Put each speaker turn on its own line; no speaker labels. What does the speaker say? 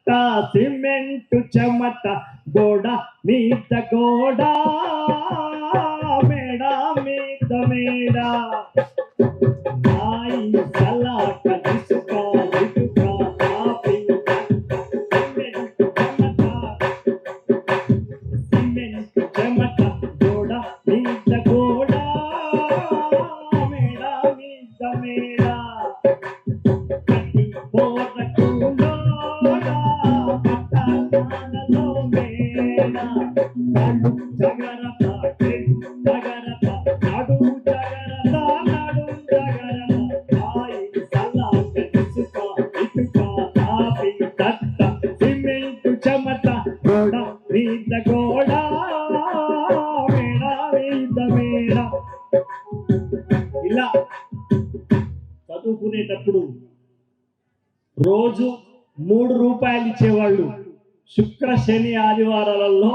తట్ట సిమెంటు చెమట గోడ మీద గోడ మేడ మీద మేడ నాయి సలాక ఇసుక ఇటుక కాపీ సిమెంటు చెమట గోడ మీద గోడ మేడ మీద మేడ చెమట గోడ మీద గోడ మేడ మీద మేడ. ఇలా చదువుకునేటప్పుడు రోజు 3 రూపాయలు ఇచ్చేవాళ్ళు. శుక్ర శని ఆదివారాలలో